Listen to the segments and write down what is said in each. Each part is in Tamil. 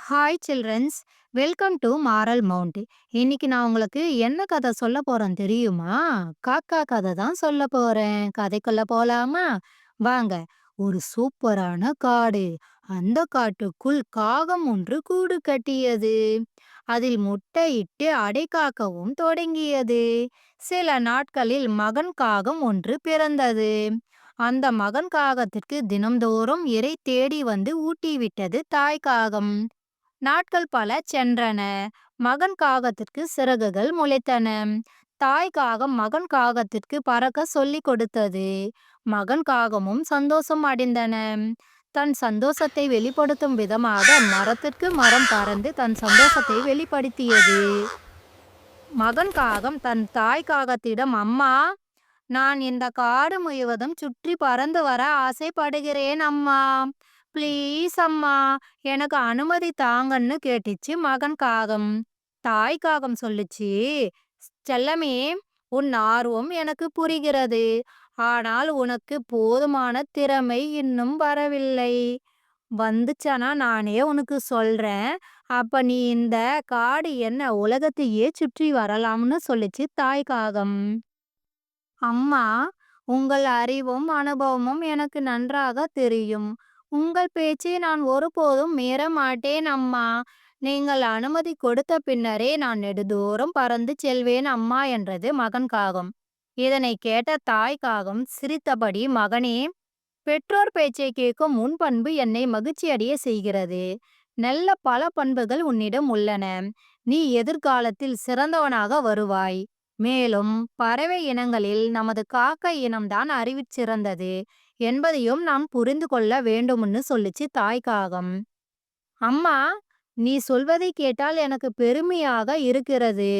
Hi childrens, welcome to moral mount. இன்னைக்கு நான் உங்களுக்கு என்ன கதை சொல்ல போறேன் தெரியுமா? காக்கா கதை தான் சொல்ல போறேன். கதைக்குள்ள போலாமா? வாங்க. ஒரு சூப்பரான காடு. அந்த காட்டுக்குள் காகம் ஒன்று கூடு கட்டியது. அதில் முட்டையிட்டு அடை காக்கவும் தொடங்கியது. சில நாட்களில் மகன் காகம் ஒன்று பிறந்தது. அந்த மகன் காகத்திற்கு தினம்தோறும் இரை தேடி வந்து ஊட்டி விட்டது தாய் காகம். நாட்கள் பல சென்றன. மகன் காகத்திற்கு சிறகுகள் முளைத்தன. தாய் காகம் மகன் காகத்திற்கு பறக்க சொல்லிக் கொடுத்தது. மகன் காகமும் சந்தோஷம் அடைந்தன. தன் சந்தோஷத்தை வெளிப்படுத்தும் விதமாக மரத்திற்கு மரம் பறந்து தன் சந்தோஷத்தை வெளிப்படுத்தியது. மகன் காகம் தன் தாய் காகத்திடம், அம்மா, நான் இந்த காடு முழுவதும் சுற்றி பறந்து வர ஆசைப்படுகிறேன் அம்மா. ப்ளீஸ் அம்மா, எனக்கு அனுமதி தாங்கன்னு கேட்டுச்சு மகன் காகம். தாய் காகம் சொல்லுச்சு, செல்லமே, உன் ஆர்வம் எனக்கு புரிகிறது. ஆனால் உனக்கு போதுமான திறமை இன்னும் வரவில்லை. வந்துச்சனா நானே உனக்கு சொல்றேன். அப்ப நீ இந்த காடு என்ன உலகத்தையே சுற்றி வரலாம்னு சொல்லுச்சு தாய் காகம். அம்மா, உங்கள் அறிவும் அனுபவமும் எனக்கு நன்றாக தெரியும். உங்கள் பேச்சை நான் ஒருபோதும் மீற மாட்டேன் அம்மா. நீங்கள் அனுமதி கொடுத்த பின்னரே நான் நெடுதூரம் பறந்து செல்வேன் அம்மா என்றது மகன் காகம். இதனை கேட்ட தாய் காகம் சிரித்தபடி, மகனே, பெற்றோர் பேச்சை கேட்கும் உன் பண்பு என்னை மகிழ்ச்சியடைய செய்கிறது. நல்ல பல பண்புகள் உன்னிடம் உள்ளன. நீ எதிர்காலத்தில் சிறந்தவனாக வருவாய். மேலும் பறவை இனங்களில் நமது காக்கை இனம்தான் அறிவிற் சிறந்தது என்பதையும் நாம் புரிந்து கொள்ள வேண்டும்னு சொல்லுச்சு தாய் காகம். அம்மா, நீ சொல்வதை கேட்டால் எனக்கு பெருமையாக இருக்கிறது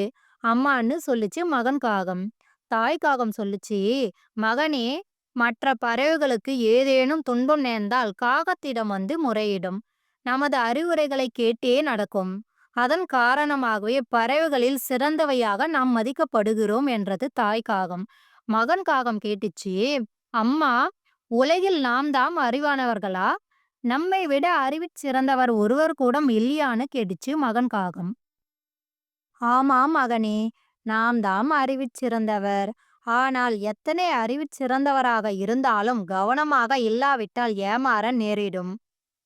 அம்மான்னு சொல்லுச்சு மகன் காகம். தாய் காகம் சொல்லுச்சு, மகனே, மற்ற பறவைகளுக்கு ஏதேனும் துன்பம் நேர்ந்தால் காகத்திடம் வந்து முறையிடும். நமது அறிவுரைகளை கேட்டே நடக்கும். அதன் காரணமாகவே பறவைகளில் சிறந்தவையாக நாம் மதிக்கப்படுகிறோம் என்றது தாய் காகம். மகன் காகம் கேட்டுச்சு, அம்மா, உலகில் நாம் தாம் அறிவானவர்களா? நம்மை விட அறிவிற் சிறந்தவர் ஒருவர் கூட இல்லையான்னு கேட்டுச்சு மகன் காகம். ஆமாம் மகனே, நாம் தாம் அறிவிற் சிறந்தவர். ஆனால் எத்தனை அறிவிற் சிறந்தவராக இருந்தாலும் கவனமாக இல்லாவிட்டால் ஏமாற நேரிடும்.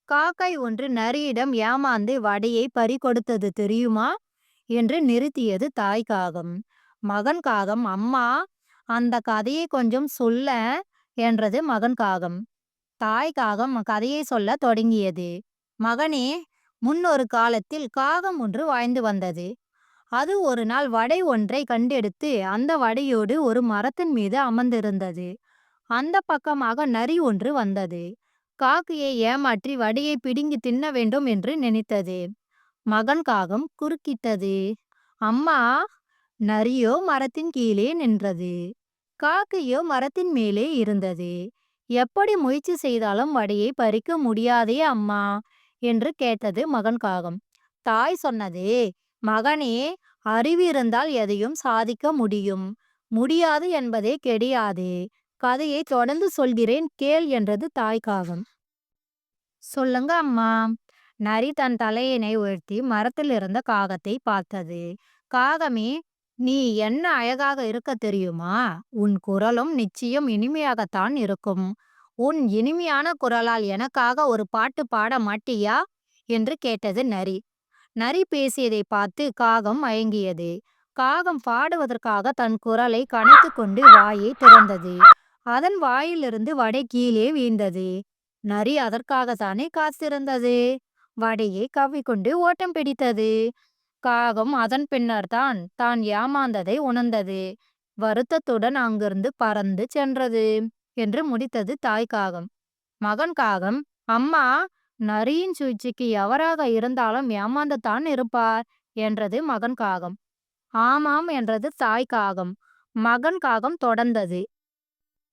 காக்கை ஒன்று நரியிடம் ஏமாந்து வடையை பறிகொடுத்தது தெரியுமா என்று நிறுத்தியது தாய் காகம். மகன் காகம், அம்மா, அந்த கதையை கொஞ்சம் சொல்ல என்றது மகன் காகம். தாய் காகம் கதையை சொல்ல தொடங்கியது. மகனே, முன்னொரு காலத்தில் காகம் ஒன்று வாழ்ந்து வந்தது. அது ஒரு நாள் வடை ஒன்றை கண்டெடுத்து அந்த வடையோடு ஒரு மரத்தின் மீது அமர்ந்திருந்தது. அந்த பக்கமாக நரி ஒன்று வந்தது. காக்கையை ஏமாற்றி வடையை பிடுங்கி தின்ன வேண்டும் என்று நினைத்தது. மகன் காகம் குறுக்கிட்டது. அம்மா, நரியோ மரத்தின் கீழே நின்றது. காக்கையோ மரத்தின் மேலே இருந்தது. எப்படி முயற்சி செய்தாலும் வடையை பறிக்க முடியாதே அம்மா என்று கேட்டது மகன் காகம். தாய் சொன்னது, மகனே, அறிவு இருந்தால் எதையும் சாதிக்க முடியும். முடியாது என்பதே கிடையாது. கதையை தொடர்ந்து சொல்கிறேன் கேள் என்றது தாய் காகம். சொல்லுங்க அம்மா. நரி தன் தலையினை உயர்த்தி மரத்தில் இருந்த காகத்தை பார்த்தது. காகமே, நீ என்ன அழகாக இருக்க தெரியுமா? உன் குரலும் நிச்சயம் இனிமையாகத்தான் இருக்கும். உன் இனிமையான குரலால் எனக்காக ஒரு பாட்டு பாட மாட்டியா என்று கேட்டது நரி. நரி பேசியதை பார்த்து காகம் மயங்கியது. காகம் பாடுவதற்காக தன் குரலை கனைத்து கொண்டு வாயை திறந்தது. அதன் வாயிலிருந்து வடை கீழே வீழ்ந்தது. நரி அதற்காகத்தானே காத்திருந்தது. வடையை கவ்விக்கொண்டு ஓட்டம் பிடித்தது. காகம் அதன் பின்னர் தான் ஏமாந்ததை உணர்ந்தது. வருத்தத்துடன் அங்கிருந்து பறந்து சென்றது என்று முடித்தது தாய் காகம். மகன் காகம், அம்மா, நரியின் சூழ்ச்சிக்கு எவராக இருந்தாலும் ஏமாந்துதான் இருப்பார் என்றது மகன் காகம். ஆமாம் என்றது தாய் காகம். மகன் காகம் தொடர்ந்தது,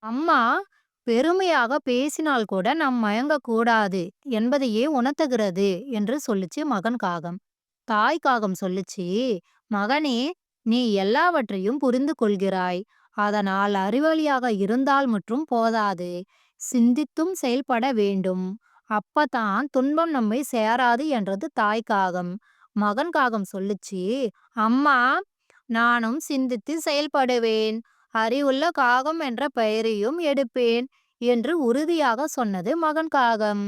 அம்மா, பெருமையாக பேசினால் கூட நாம் மயங்கக்கூடாது என்பதையே உணர்த்துகிறது என்று சொல்லுச்சு மகன் காகம். தாய் காகம் சொல்லுச்சு, மகனே, நீ எல்லாவற்றையும் புரிந்து கொள்கிறாய். அதனால் அறிவாளியாக இருந்தால் மட்டும் போதாது, சிந்தித்தும் செயல்பட வேண்டும். அப்பதான் துன்பம் நம்மை சேராது என்றது தாய் காகம். மகன் காகம் சொல்லுச்சு, அம்மா, நானும் சிந்தித்து செயல்படுவேன். அறிவுள்ள காகம் என்ற பெயரையும் எடுப்பேன் என்று உறுதியாக சொன்னது மகன் காகம்.